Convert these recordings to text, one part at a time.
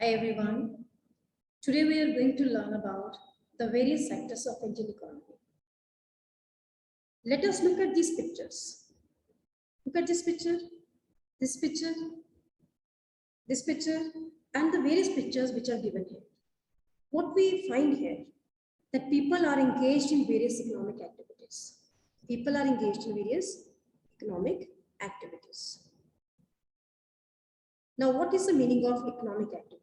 Hi everyone. Today we are going to learn about the various sectors of Indian economy. Let us look at these pictures. Look at this picture, this picture, this picture, and the various pictures which are given here. What we find here, that people are engaged in various economic activities. People are engaged in various economic activities. Now, what is the meaning of economic activities?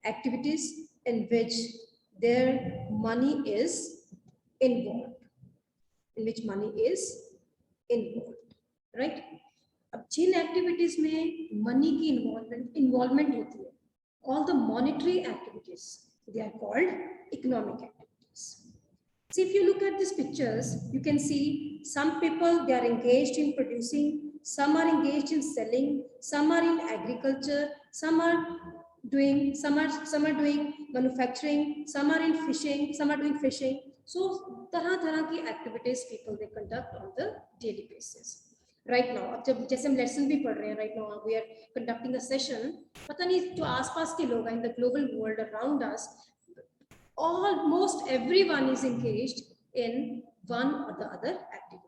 Activities in which their money is involved, right? अब जिन activities में money की involvement होती है, all the monetary activities, they are called economic activities. See, if you look at these pictures, you can see some people, they are engaged in producing, some are engaged in selling, some are in agriculture, some are doing manufacturing, some are in fishing, some are doing fishing. So तरह की activities people they conduct on the daily basis. Right now, अब जब जैसे हम lesson भी पढ़ रहे हैं, right now we are conducting a session. पता नहीं जो आसपास के लोग हैं in the global world around us, almost everyone is engaged in one or the other activity.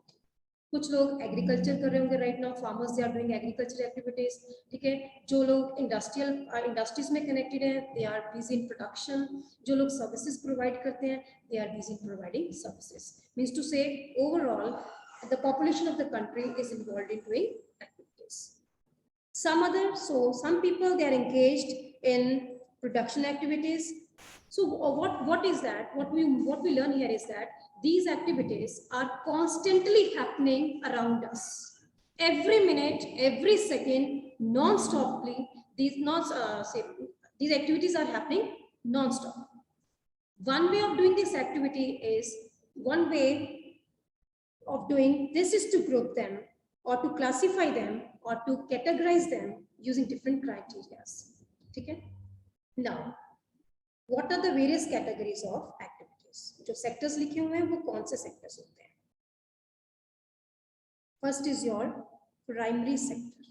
कुछ लोग एग्रीकल्चर कर रहे होंगे right now, farmers they are doing agriculture activities, ठीक है. जो लोग इंडस्ट्रीज में कनेक्टेड हैं, they are busy in production. जो लोग सर्विसेज प्रोवाइड करते हैं, they are busy in providing services. Means to say overall the population of the country is involved in doing activities. Some people they are engaged in production activities. So what is that? What we learn here is that these activities are constantly happening around us. Every minute, every second, non-stoply, these activities are happening non-stop. One way of doing this activity is, one way of doing this is to group them or to classify them or to categorize them using different criteria. Okay? Now, what are the various categories of activities? जो sectors लिखे हुए हैं वो कौन से sectors होते हैं? First is your primary sector.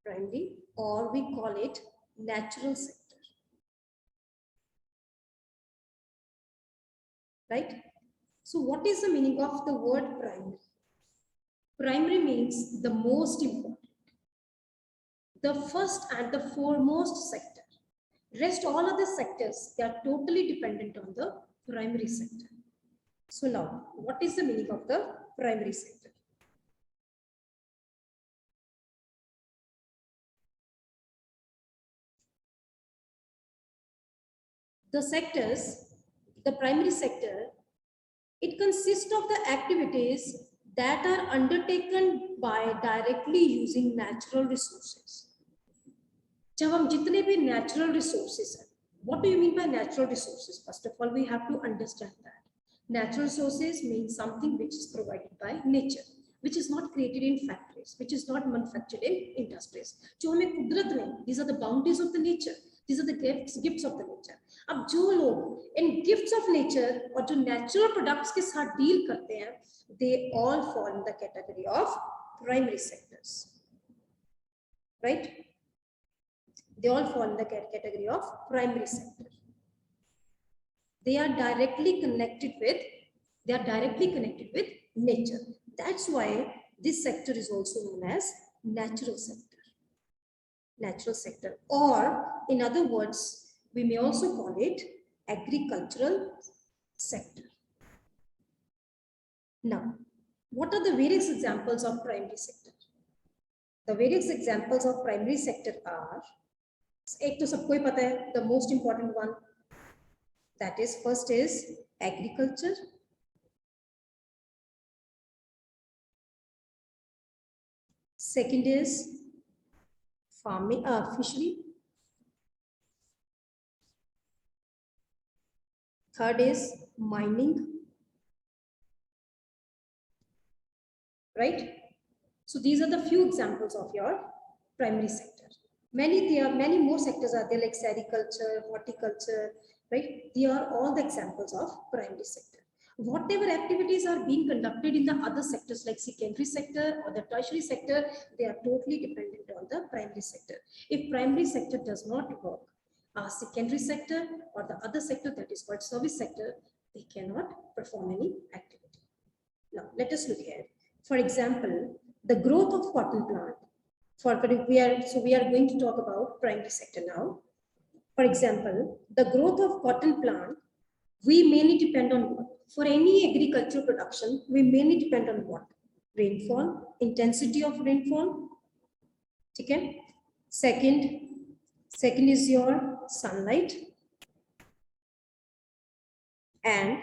Primary, or we call it natural sector. Right? So what is the meaning of the word primary? Primary means the most important, the first and the foremost sector. Rest all other sectors, they are totally dependent on the primary sector. So now, what is the meaning of the primary sector? The sectors, the primary sector, it consists of the activities that are undertaken by directly using natural resources. जब हम जितने भी natural resources हैं, what do you mean by natural resources? First of all, we have to understand that natural resources means something which is provided by nature, which is not created in factories, which is not manufactured in industries. जो हमें कुदरत ने, these are the bounties of the nature, these are the gifts of the nature. अब जो लोग इन gifts of nature और जो natural products के साथ deal करते हैं, they all fall in the category of primary sectors, right? They all fall in the category of primary sector. They are directly connected with nature. That's why this sector is also known as natural sector. Natural sector, or in other words, we may also call it agricultural sector. Now, what are the various examples of primary sector? The various examples of primary sector are, एक तो सबको ही पता है, the most important one, that is, first is agriculture, second is farming, fishery, third is mining, right? So these are the few examples of your primary sector. There are many more sectors are there, like sericulture, horticulture, right? They are all the examples of primary sector. whatever activities are being conducted in the other sectors like secondary sector or the tertiary sector, they are totally dependent on the primary sector. If primary sector does not work, secondary sector or the other sector that is called service sector, they cannot perform any activity. Now let us look here. For example, the growth of cotton plant. We are going to talk about primary sector now. For example, the growth of cotton plant, we mainly depend on what? For any agricultural production, we mainly depend on what? Rainfall, intensity of rainfall. Okay. Second is your sunlight. And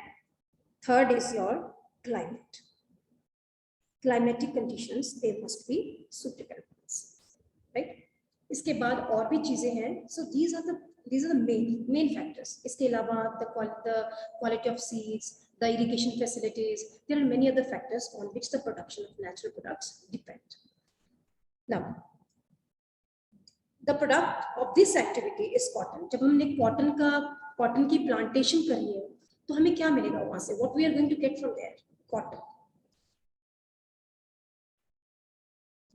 third is your climate. Climatic conditions, they must be suitable. Right? इसके बाद और भी चीजें हैं. So these are the main factors. इसके अलावा the quality of seeds, the irrigation facilities, there are many other factors on which the production of natural products depend. Now, the product of this activity is cotton. जब हमने cotton की plantation करी है, तो हमें क्या मिलेगा वहां से? What we are going to get from there? Cotton.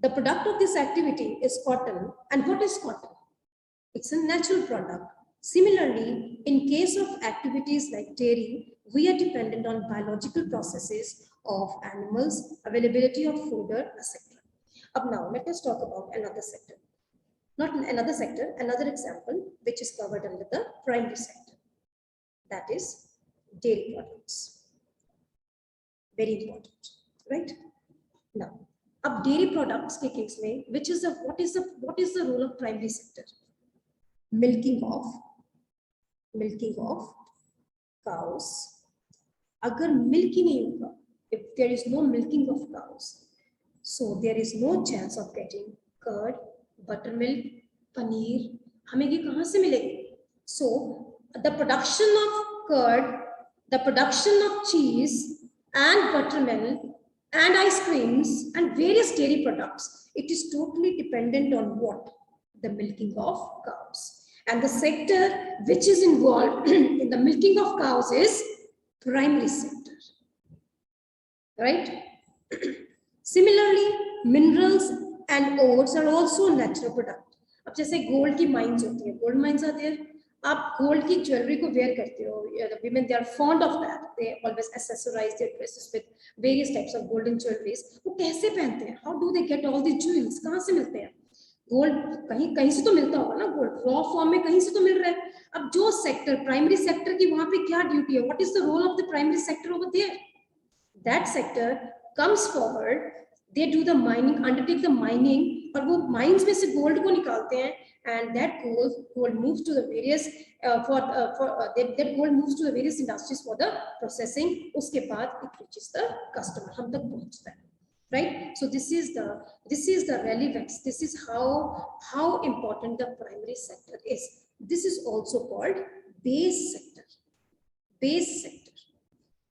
The product of this activity is cotton. And what is cotton? It's a natural product. Similarly, in case of activities like dairy, we are dependent on biological processes of animals, availability of fodder, etc. Now, let us talk about another sector. Not another sector, another example, which is covered under the primary sector. That is dairy products. Very important, right? Now, अब dairy products के case में, what is the role of primary sector? Milking of cows. अगर milk ही नहीं होगा, if there is no milking of cows, so there is no chance of getting curd, buttermilk, paneer. हमें ये कहाँ से मिलेगी? So the production of curd, the production of cheese and buttermilk and ice creams and various dairy products, it is totally dependent on what? The milking of cows. And the sector which is involved in the milking of cows is primary sector, right? Similarly, minerals and ores are also natural product. अब जैसे gold की mines होती है, gold mines are there. आप gold की jewelry को wear करते हो. The women, they are fond of that. They always accessorize their dresses with various types of golden jewelries. वो कैसे पहनते हैं? How do they get all the jewels? कहाँ से मिलते हैं? Gold कहीं से तो मिलता होगा ना gold. Raw form में कहीं से तो मिल रहा है. अब जो sector, primary sector की वहाँ पे क्या duty है? What is the role of the primary sector over there? That sector comes forward. They do the mining, undertake the mining, और वो mines में से gold को निकालते हैं. And that gold moves to the various that gold moves to the various industries for the processing. उसके बाद it reaches the customer. हम तक पहुँचता है, right? So this is the relevance. This is how important the primary sector is. This is also called base sector. Base sector.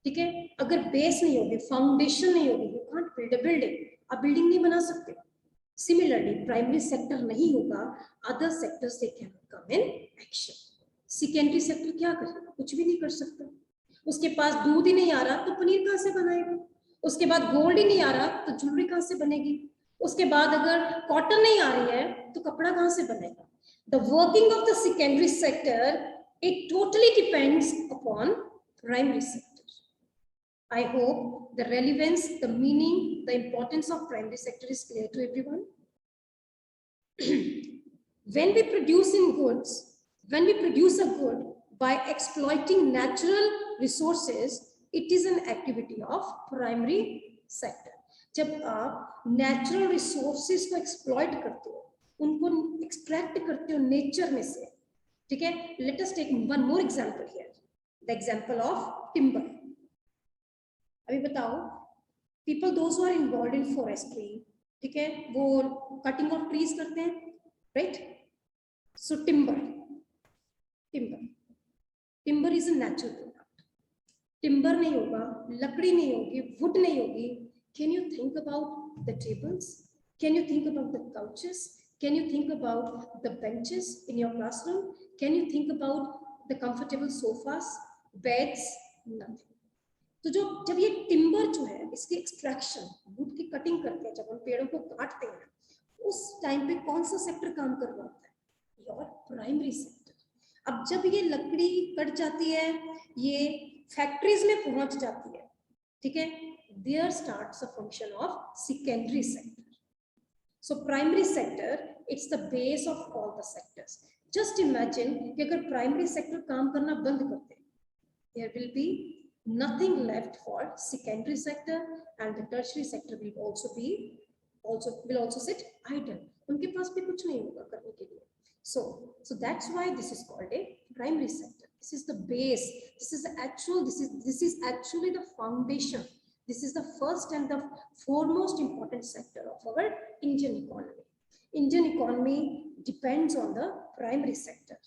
ठीक है? अगर base नहीं होगी, foundation नहीं होगी, you can't build a building. आप building नहीं बना सकते. Similarly, primary sector नहीं होगा, other sectors they cannot come in action. Secondary sector क्या करेगा? कुछ भी नहीं कर सकता. उसके पास दूध ही नहीं आ रहा तो पनीर कहाँ से बनाएगा? उसके बाद गोल्ड ही नहीं आ रहा तो ज्वेलरी कहाँ से बनेगी? उसके बाद अगर कॉटन नहीं आ रही है तो कपड़ा कहाँ से बनेगा? The working of the secondary sector, it totally depends upon primary sector. I hope the relevance, the meaning, the importance of primary sector is clear to everyone. When we produce a good by exploiting natural resources, it is an activity of primary sector. जब आप natural resources को exploit करते हो, उनको extract करते हो nature में से, ठीक है? Let us take one more example here. The example of timber. अभी बताओ, people those who are involved in forestry, ठीक है, वो cutting of trees करते हैं, right? So timber is a natural product. Timber नहीं होगा, लकड़ी नहीं होगी, wood नहीं होगी. Can you think about the tables? Can you think about the couches? Can you think about the benches in your classroom? Can you think about the comfortable sofas, beds? Nothing. तो जो जब ये timber जो है इसकी extraction, would की cutting करते हैं, जब हम पेड़ों को काटते हैं उस टाइम पे कौन सा सेक्टर काम कर रहा होता है? Your primary sector. अब जब ये लकड़ी कट जाती है, ये फैक्ट्रीज में पहुंच जाती है, ठीक है, there starts a function of secondary sector. So primary sector it's the base of all the sectors. Just imagine कि अगर प्राइमरी सेक्टर काम करना बंद कर दे, there will be nothing left for secondary sector, and the tertiary sector will also sit idle. उनके पास भी कुछ नहीं होगा करने के लिए. So that's why this is called a primary sector. This is the base. This is actually the foundation. This is the first and the foremost important sector of our Indian economy. Indian economy depends on the primary sector.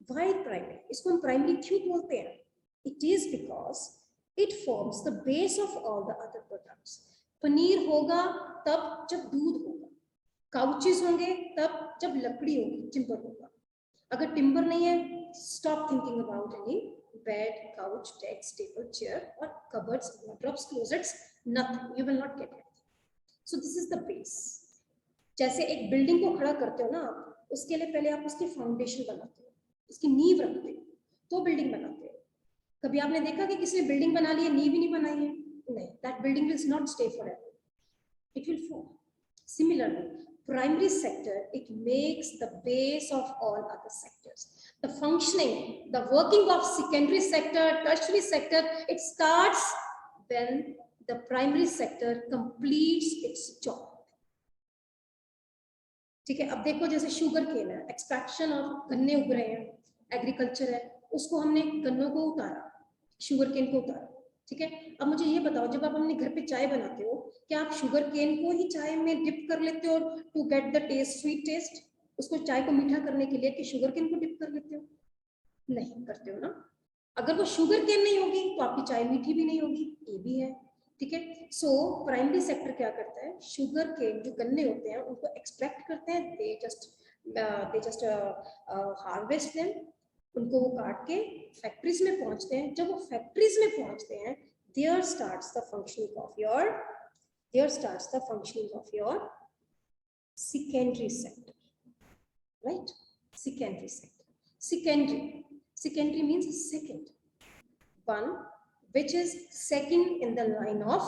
Why primary? इसको हम primary क्यों बोलते हैं? It is because it forms the base of all the other products. Paneer होगा तब जब दूध होगा, काउचेस होंगे तब जब लकड़ी होगी, टिम्बर होगा. अगर टिम्बर नहीं है, stop thinking about any bed, couch, desk, table, chair or cupboards, wardrobes, closets, nothing. You will not get it. So this is the base. जैसे एक बिल्डिंग को खड़ा करते हो ना आप, उसके लिए पहले आप उसकी फाउंडेशन बनाते हो, उसकी नींव रखते हो, तो बिल्डिंग बनाते हो. कभी आपने देखा कि किसी ने बिल्डिंग बना ली है, नींव ही नहीं बनाई है? नहीं. That building will not stay forever, it will fall. Similarly primary sector, it makes the base of all other sectors. The functioning, the working of secondary sector, tertiary sector, it starts when the primary sector completes its job. ठीक है. अब देखो जैसे sugar cane है, extraction of गन्ने उग रहे हैं, एग्रीकल्चर है, उसको हमने गन्नों को उतारा, शुगर केन को उतारा, ठीक है. अब मुझे ये बताओ, जब आप अपने घर पे चाय बनाते हो, क्या आप शुगर केन को ही चाय में डिप कर लेते हो to get the taste, sweet taste? उसको चाय को मीठा करने के लिए कि शुगर केन को डिप कर लेते हो? नहीं करते हो ना. अगर वो शुगर केन नहीं होगी तो आपकी चाय मीठी भी नहीं होगी, ये भी है, ठीक है. सो प्राइमरी सेक्टर क्या करता है? शुगर केन जो गन्ने होते हैं उनको एक्सट्रैक्ट करते हैं, दे जस्ट हार्वेस्ट देम, उनको वो काट के फैक्ट्रीज में पहुंचते हैं. जब वो फैक्ट्रीज में पहुंचते हैं, there starts the functioning of your secondary sector, right? Secondary means second one, which is second in the line of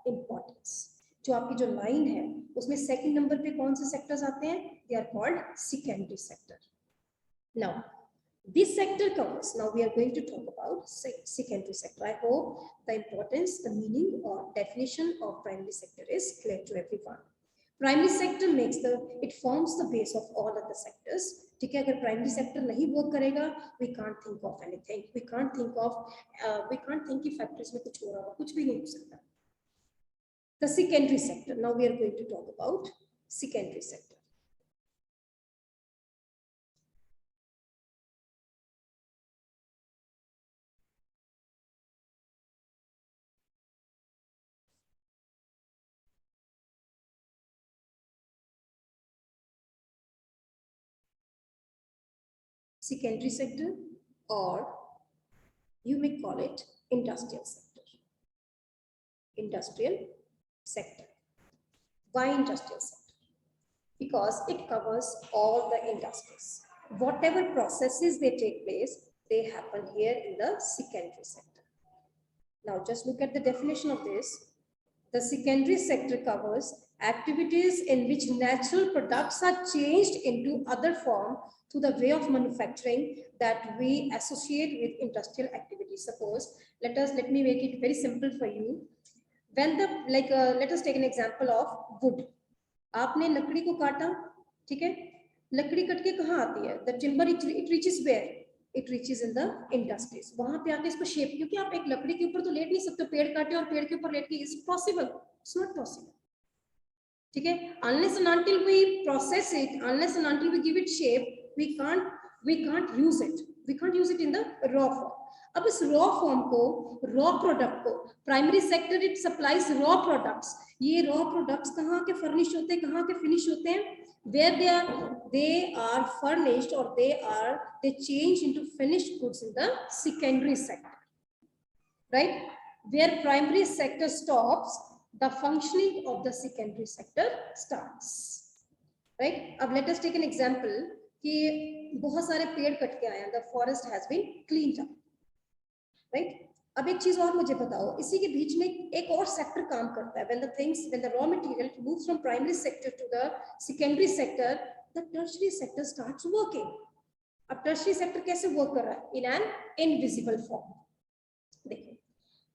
importance. जो आपकी जो लाइन है उसमें सेकंड नंबर पे कौन से सेक्टर्स आते हैं? They are called secondary sector. Now this sector covers, now we are going to talk about secondary sector. I hope the importance, the meaning or definition of primary sector is clear to everyone. Primary sector it forms the base of all other sectors. ठीक है. अगर primary sector नहीं work करेगा, we can't think of anything. We can't think कि factories में कुछ हो रहा हो, कुछ भी नहीं हो सकता. The secondary sector. Now we are going to talk about secondary sector. Secondary sector, or you may call it industrial sector. Industrial sector. Why industrial sector? Because it covers all the industries. Whatever processes they take place, they happen here in the secondary sector. Now just look at the definition of this. The secondary sector covers activities in which natural products are changed into other form through the way of manufacturing that we associate with industrial activities. Suppose, let me make it very simple for you. When let us take an example of wood. आपने लकड़ी को काटा, ठीक है. लकड़ी cut के कहाँ आती है? The timber it reaches where? It reaches in the industries. वहां पे आके इसको शेप, क्योंकि आप एक लकड़ी के ऊपर तो लेट नहीं सकते, पेड़ काटे और पेड़ के ऊपर लेट के, is it possible? It's not possible. ठीक है. Unless and until we process it, unless and until we give it shape, we can't use it. We can't use it in the raw form. अब इस raw form को, raw product को, primary sector it supplies raw products. ये raw products कहाँ के furnish होते हैं, कहाँ के फिनिश होते हैं? Where they are furnished or they change into finished goods in the secondary sector, right? where primary sector stops, the functioning of the secondary sector starts. Right? अब let us take an example कि बहुत सारे पेड़ cut के आए हैं, the forest has been cleaned up. Right? अब एक चीज और मुझे बताओ, इसी के बीच में एक और सेक्टर काम करता है. When the raw material moves from primary sector to the secondary sector, the tertiary sector starts working. अब tertiary sector कैसे work कर रहा है? In an invisible form. देखो,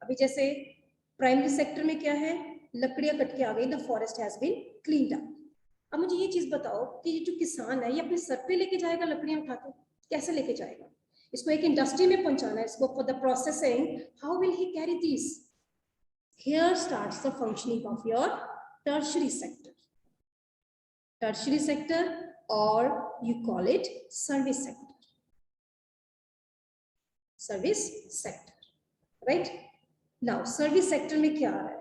अभी जैसे प्राइमरी सेक्टर में क्या है, लकड़ियां कट के आ गई, the forest has been cleaned up. अब मुझे ये चीज बताओ कि ये जो किसान है, ये अपने सर पे लेके जाएगा लकड़ियां उठा के? कैसे लेके जाएगा? इसको एक इंडस्ट्री में पहुंचाना है, इसको for the processing. How will he carry this? Here starts the functioning of your tertiary sector. Tertiary sector, और you call it service sector. Service sector, right? Now service sector में क्या आ रहा है?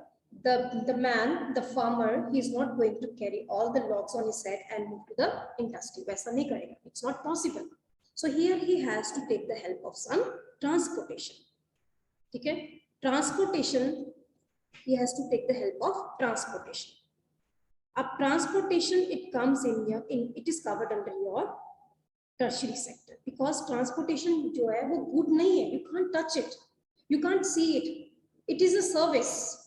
The man, the farmer, he is not going to carry all the logs on his head and move to the industry. वैसा नहीं करेगा. It's not possible. So here he has to take the help of some transportation. ठीक है? Transportation, he has to take the help of transportation. अब transportation, it comes it is covered under your tertiary sector, because transportation जो है वो good नहीं है. You can't touch it. You can't see it. It is a service.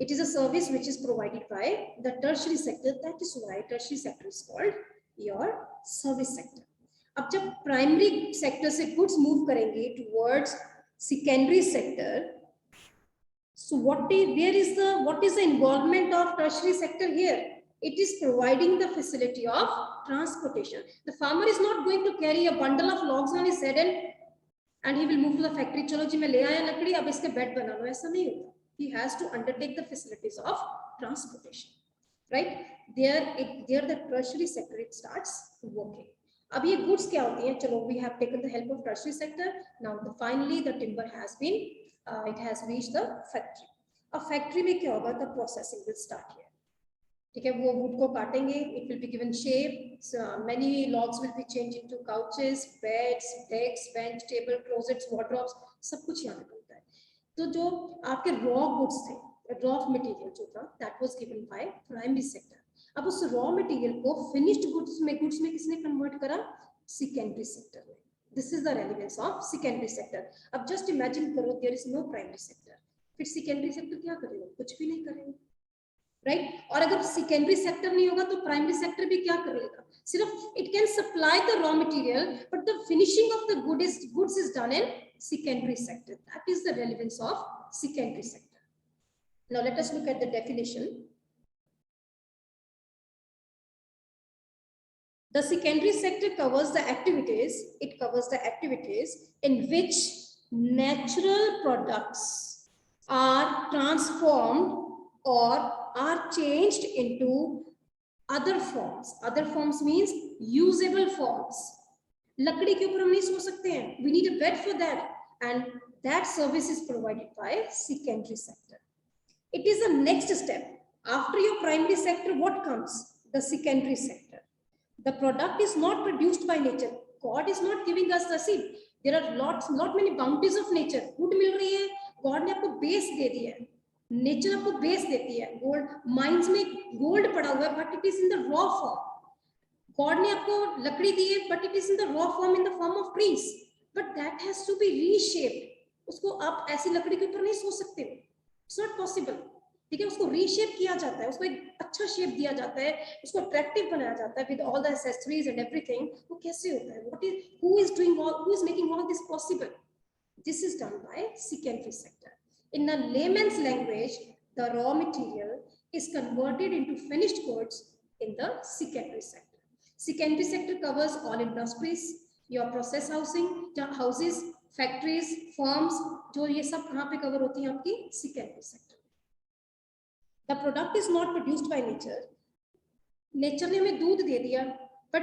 It is a service which is provided by the tertiary sector. That is why tertiary sector is called your service sector. अब जब primary sector से goods move करेंगे towards secondary sector, so what is the involvement of tertiary sector here? It is providing the facility of transportation. The farmer is not going to carry a bundle of logs on his head and he will move to the factory. चलो जी मैं ले आया लकड़ी, अब इसके bed बना लो. ऐसा नहीं होता. He has to undertake the facilities of transportation, right? There the tertiary sector, it starts working. अब ये goods क्या होती हैं? चलो, we have taken the help of tertiary sector. Now finally the timber has been it has reached the factory. अब factory में क्या होगा? The processing will start here. ठीक है, वो wood को काटेंगे, it will be given shape. So many logs will be changed into couches, beds, decks, bench, table, closets, wardrobes. सब कुछ यहाँ पे बनता है. तो जो आपके रॉ गुड्स थे, रॉ मटेरियल जो था, that was given by primary sector. अब उस रॉ मटेरियल को फिनिश्ड गुड्स में किसने कन्वर्ट करा? सेकेंडरी सेक्टर में. This is the relevance of secondary sector. अब जस्ट इमेजिन करो, there is no primary sector, फिर सेकेंडरी सेक्टर क्या करेगा? कुछ भी नहीं करेगा, राइट? और अगर सेकेंडरी सेक्टर नहीं होगा तो प्राइमरी सेक्टर भी क्या करेगा? सिर्फ it can supply the raw material, but the finishing of the goods is done in secondary sector. That is the relevance of secondary sector. Now let us look at the definition. The secondary sector covers the activities. It covers the activities in which natural products are transformed or are changed into other forms. Other forms means usable forms. लकड़ी के ऊपर हम नहीं सो सकते हैं. We need a bed for that, and that service is provided by secondary sector. It is the next step. After your primary sector, what comes? The secondary sector. The product is not produced by nature. God is not giving us the seed. There are not many bounties of nature. Wood मिल रही है, God ने आपको base दे दिया है. Nature आपको base देती है. Gold mines में gold पड़ा हुआ है, but it is in the raw form. God ने आपको लकड़ी दी है, but it is in the raw form, in the form of trees. But that has to be reshaped. उसको आप ऐसी लकड़ी के ऊपर नहीं सो सकते हो. It's not possible. ठीक है, उसको रीशेप किया जाता है, उसको एक अच्छा शेप दिया जाता है, उसको अट्रैक्टिव बनाया जाता है with all the accessories and everything. वो कैसे होता है? Who is making all this possible? This is done by secondary sector. In a layman's language, the raw material is converted into finished goods in the secondary sector. Secondary sector covers all industries, your process houses, factories, firms. जो ये सब कहाँ पे cover होती हैं आपकी? Secondary sector. The product is not produced by nature. Nature ने हमें दूध दे दिया, but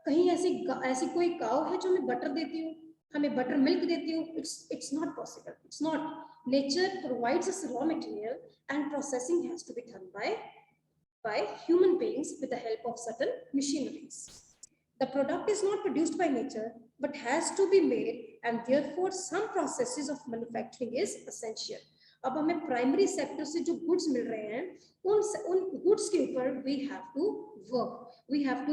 कहीं ऐसी कोई cow है जो हमें butter देती हो, हमें butter milk देती हो? It's not possible. It's not. Nature provides us raw material, and processing has to be done by human beings with the help of certain machineries. The product is not produced by nature, but has to be made, and therefore some processes of manufacturing is essential. अब हमें primary sector से जो goods मिल रहे हैं उन goods के ऊपर we have to work, we have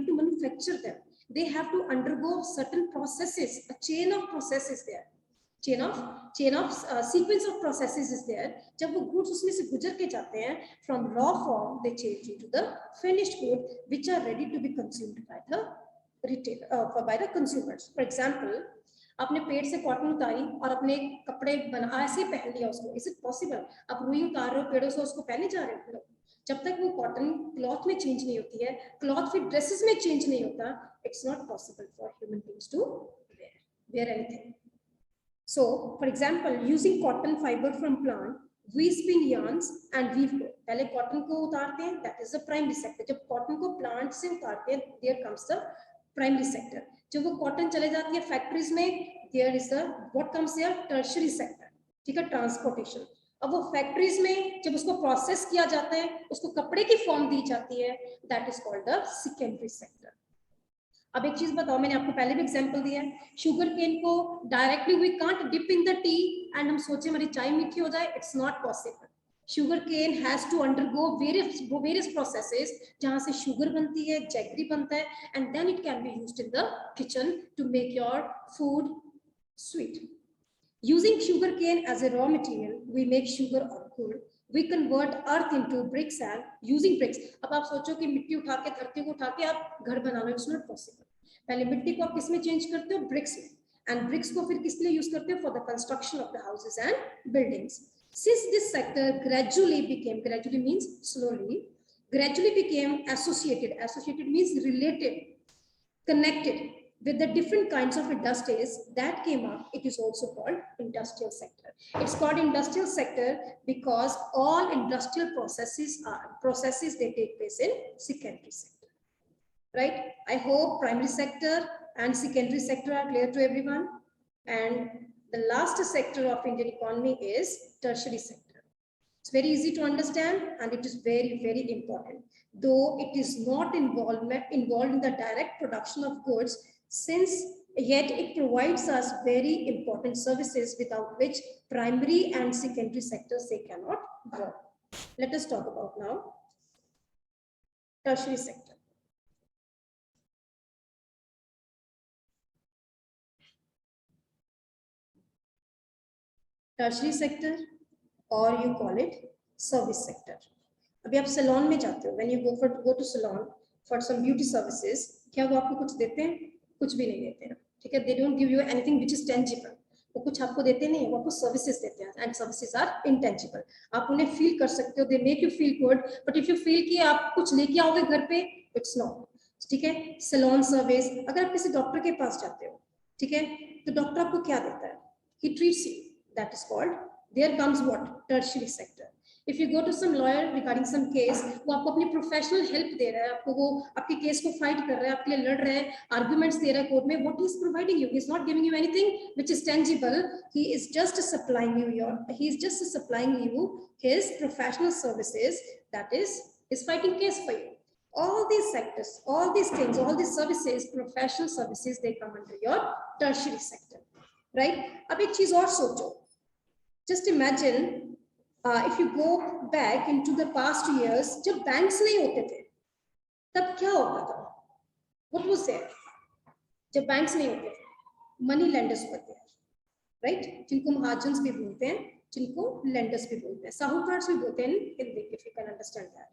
to manufacture them, they have to undergo certain processes, a chain of processes there, chain of sequence of processes is there. जब वो goods उसमें से गुजर के जाते हैं from raw form they change into the finished good which are ready to be consumed by the retailer by the consumers. For example, आपने पेड़ से कॉटन उतारी और अपने कपड़े बना ऐसे पहन लिया उसको, इज इट पॉसिबल? आप रुई उतार रहे हो पेड़ों से, उसको पहने जा रहे हो, जब तक वो कॉटन क्लॉथ में चेंज नहीं होती है, क्लॉथ फिर ड्रेसेस में चेंज नहीं होता, it's not possible for human beings to wear anything. So for example, using cotton fiber from plant, we spin yarns and weave cloth. पहले कॉटन को उतारते हैं, that is the primary sector. जब cotton को plant से उतारते हैं, there comes the primary sector. जब वो कॉटन चले जाती है फैक्ट्रीज में, there is the what comes here, tertiary sector. ठीक है, ट्रांसपोर्टेशन. अब वो फैक्ट्रीज में जब उसको प्रोसेस किया जाता है, उसको कपड़े की फॉर्म दी जाती है, that is called the secondary sector. अब एक चीज बताओ, मैंने आपको पहले भी एग्जांपल दिया है, शुगर केन को directly we can't dip in the tea and हम सोचे हमारी चाय मीठी हो जाए, it's not possible. Sugarcane has to undergo various processes, जहां से शुगर बनती है, जैगरी बनता है, and then it can be used in the kitchen to make your food sweet. Using sugar cane as a raw material, we make sugar or gur. We convert earth into bricks and using bricks. अब आप सोचो कि मिट्टी उठा के, धरती को उठा के आप घर बना लो, इट्स नॉट पॉसिबल. पहले मिट्टी को आप किस में चेंज करते हो? ब्रिक्स में. एंड ब्रिक्स को फिर किस लिए यूज करते हो? For the construction of the houses and buildings. Since this sector gradually means slowly, gradually became associated. Associated means related, connected with the different kinds of industries that came up. It is also called industrial sector. It's called industrial sector because all industrial processes they take place in secondary sector, right? I hope primary sector and secondary sector are clear to everyone. And the last sector of Indian economy is tertiary sector. It's very easy to understand and it is very, very important, though it is not involved in the direct production of goods, since yet it provides us very important services without which primary and secondary sectors they cannot work. Let us talk about now tertiary sector. Tertiary sector, or you call it service sector. अभी आप salon में जाते हो, when you go to salon for some beauty services, क्या वो आपको कुछ देते हैं? कुछ भी नहीं देते हैं, ठीक है. They don't give you anything which is tangible. वो कुछ आपको देते नहीं है, वो आपको सर्विसेज देते हैं, एंड सर्विसेज आर इंटेंजिबल. आप उन्हें फील कर सकते हो, they make you feel good, but if you feel कि आप कुछ लेके आओगे घर पे, इट्स नॉट. ठीक है. सैलून सर्विस, अगर आप किसी डॉक्टर के पास जाते हो, ठीक है, तो डॉक्टर आपको क्या देता है? He treats you, that is called, there comes what, tertiary sector. If you go to some lawyer regarding some case, वो आपको अपनी प्रोफेशनल हेल्प दे रहा है, आपको वो आपके केस को फाइट कर रहा है, आपके लिए लड़ रहा है, आर्गुमेंट्स दे रहा है कोर्ट में. What he is providing you, he is not giving you anything which is tangible. He is just supplying you his professional services. That is fighting case for you. All these sectors, all these things, all these services, professional services, they come under your tertiary sector, right? अब एक चीज और सोचो. Just imagine. If you go back into the past years, जब banks नहीं होते थे, तब क्या होता था? What was there? जब बैंक्स नहीं होते थे, मनी लेंडर्स होते हैं, राइट? जिनको महाजन्स भी बोलते हैं, जिनको लेंडर्स भी बोलते हैं, साहूकार भी बोलते हैं Hindi, if you can understand that.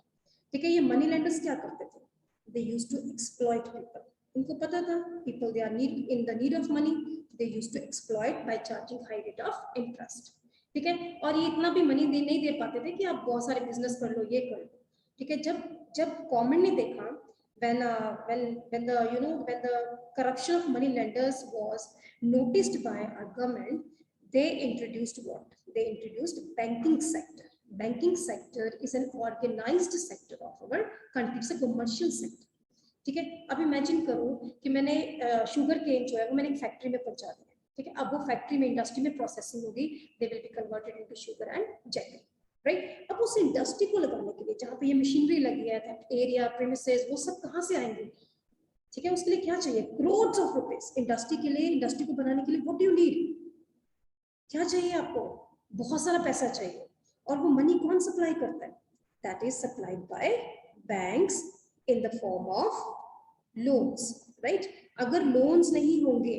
ठीक है. ये मनी लेंडर्स क्या करते थे? They used to exploit people. इनको पता था people they are in the need of money, they used to exploit by charging high rate of interest. ठीक है. और ये इतना भी मनी नहीं दे पाते थे कि आप बहुत सारे बिजनेस कर लो, ये कर लो. ठीक है. जब गवर्नमेंट ने देखा, when the corruption of money lenders was noticed by our government, they introduced what? They introduced banking sector. Banking sector is an organized sector of our country. It's a commercial sector. ठीक है. अब imagine करो कि मैंने sugar cane जो है वो मैंने एक फैक्ट्री में पहुंचा दिया, ठीक है. अब वो फैक्ट्री में, इंडस्ट्री में प्रोसेसिंग होगी, they will be converted into sugar and jaggery, right? अब उस इंडस्ट्री को लगाने के लिए जहां पे ये मशीनरी लगी है, एरिया, प्रीमिसेस, वो सब कहां से आएंगे? ठीक है. उसके लिए क्या चाहिए? Crores of rupees. इंडस्ट्री के लिए, इंडस्ट्री को बनाने के लिए व्हाट डू यू नीड? क्या चाहिए आपको? बहुत सारा पैसा चाहिए, और वो मनी कौन सप्लाई करता है? That is supplied by banks in the form of loans, right? अगर लोन्स नहीं होंगे,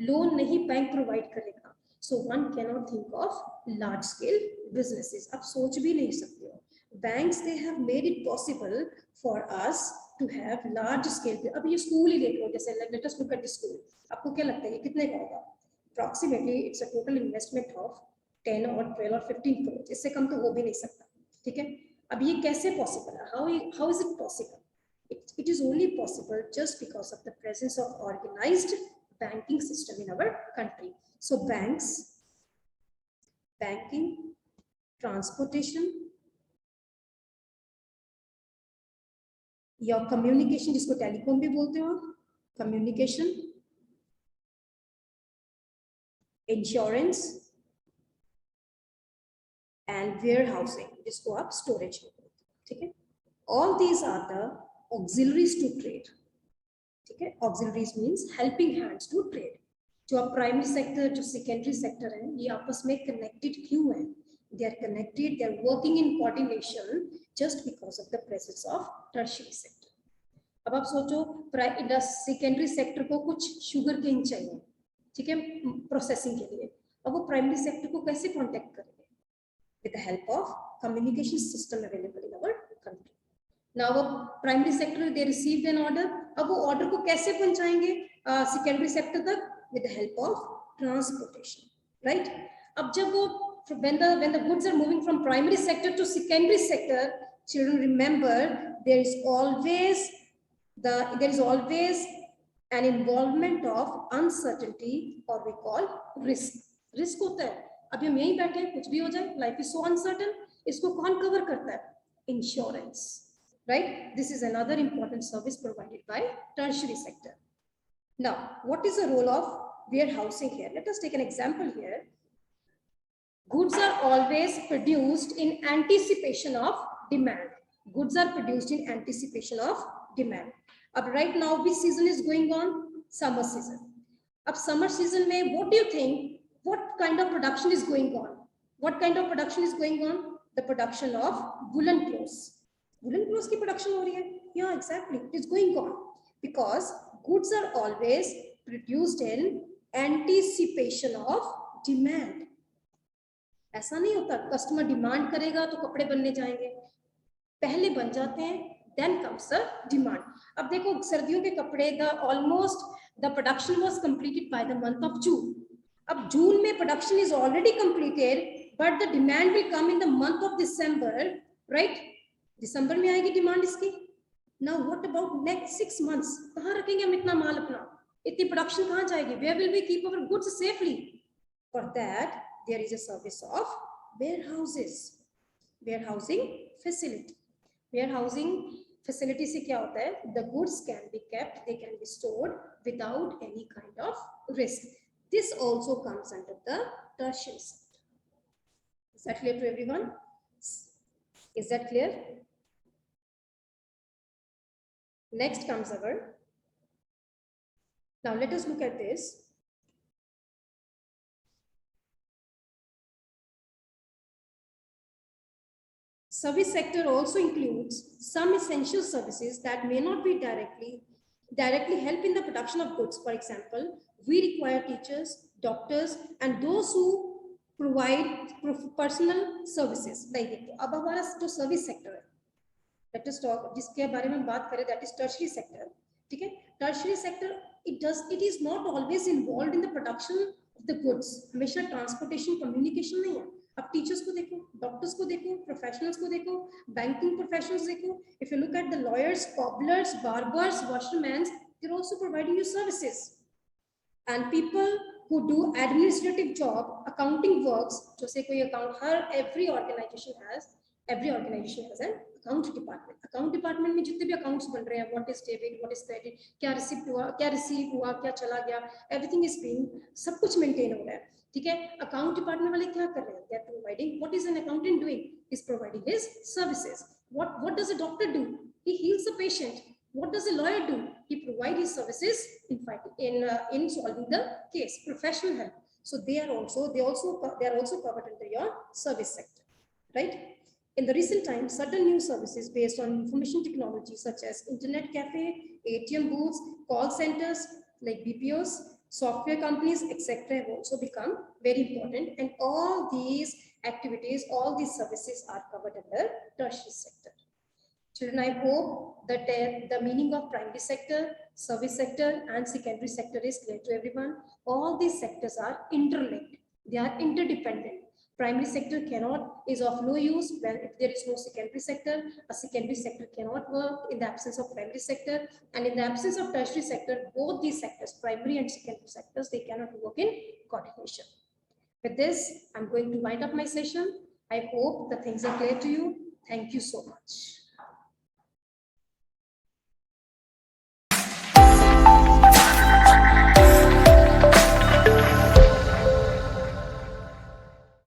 लोन नहीं बैंक प्रोवाइड करेगा, so one can not think of large scale businesses. आप सोच भी नहीं सकते हो। Banks they have made it possible for us to have large scale. अब ये स्कूल ही देखो, जैसे let us look at the school. आपको क्या लगता है ये कितने का होगा? Approximately it's a total investment of 10 और 12 और 15 करोड़, इससे कम तो हो भी नहीं सकता, ठीक है? अब ये कैसे पॉसिबल है? How is it possible? It is only possible just because of the presence of organized banking system in our country. So banks, banking, transportation, your communication, जिसको टेलीकॉम भी बोलते हो, communication, insurance, and warehousing, जिसको आप storage बोलते हो, ठीक है? All these are the auxiliaries to trade, ठीक है? Auxiliaries means helping hands to trade. जो आप प्राइमरी सेक्टर, जो सेकेंडरी सेक्टर है, ये आपस में कनेक्टेड क्यों है? They are connected, they are working in coordination just because of the presence of tertiary sector. अब आप सोचो, सेकेंडरी सेक्टर को कुछ शुगर केन चाहिए, ठीक है, प्रोसेसिंग के लिए, अब वो प्राइमरी सेक्टर को कैसे कांटेक्ट करेंगे? With the help of communication system available in our country. Now primary sector they received an order, अब वो order को कैसे पहुंचाएंगे secondary sector तक? With the help of transportation, right? अब जब वो when the goods are moving from primary sector to secondary sector, children remember there is always an involvement of uncertainty, or we call risk होता है। अभी हम यहीं बैठे हैं, कुछ भी हो जाए, लाइफ इज सो अनसर्टन, इसको कौन कवर करता है? Insurance, right? This is another important service provided by tertiary sector. Now, what is the role of warehousing here? Let us take an example here. Goods are always produced in anticipation of demand. Goods are produced in anticipation of demand. Ab right now, which season is going on? Summer season. Ab summer season mein, what do you think? What kind of production is going on? What kind of production is going on? The production of woolen clothes. Woolen clothes की production हो रही है? Yeah, exactly. It is going on because goods are always produced in anticipation of demand. ऐसा नहीं होता customer demand करेगा तो कपड़े बनने जाएंगे, पहले बन जाते हैं, then comes the demand. अब देखो सर्दियों के कपड़े the production was completed by the month of June. अब जून में production is already completed, but the demand will come in the month of December, right? दिसंबर में आएगी डिमांड इसकी. Now what about next 6 months? कहाँ रखेंगे हम इतना माल अपना? इतनी प्रोडक्शन कहाँ जाएगी? Where will we keep our goods safely? For that, there is a service of warehouses, warehousing facility. Warehousing facility से क्या होता है? The goods can be kept, they can be stored without any kind of risk. This also comes under the tertiary sector. Is that clear to everyone? Is that clear? Next comes our. Now let us look at this. Service sector also includes some essential services that may not be directly help in the production of goods. For example, we require teachers, doctors, and those who provide personal services. Like अब हमारा जो service sector है, let us talk जिसके बारे में बात करें, that is tertiary sector. ठीक है? Tertiary sector it is not always involved in the production of the goods. हमेशा transportation, communication नहीं है. अब टीचर्स को देखो, डॉक्टर्स को देखो, प्रोफेशनल्स को देखो, बैंकिंग प्रोफेशनल्स देखो. If you look at the lawyers, cobblers, barbers, washermans, they are also providing you services. And people who do administrative job, accounting works, जैसे कोई account, every organization has an account department. account department में जितने भी accounts बन रहे हैं, what is debit, what is credit, क्या receipt हुआ, क्या चला गया, everything is being, सब कुछ maintain हो रहा है. ठीक है? अकाउंट डिपार्टमेंट वाले क्या कर रहे हैं? They are providing, what is an accountant doing? Is providing his services. What does a doctor do? He heals the patient. What does a lawyer do? He provides his services in solving the case, professional help. So they are also covered under your service sector, right? In the recent times, certain new services based on information technology such as internet cafe, ATM booths, call centers like BPOs, software companies, etc. have also become very important, and all these activities, all these services are covered under tertiary sector. Children, I hope that the meaning of primary sector, service sector, and secondary sector is clear to everyone. All these sectors are interlinked. They are interdependent. Primary sector is of no use when if there is no secondary sector. A secondary sector cannot work in the absence of primary sector, and in the absence of tertiary sector, both these sectors, primary and secondary sectors, they cannot work in coordination. With this, I'm going to wind up my session. I hope the things are clear to you. Thank you so much.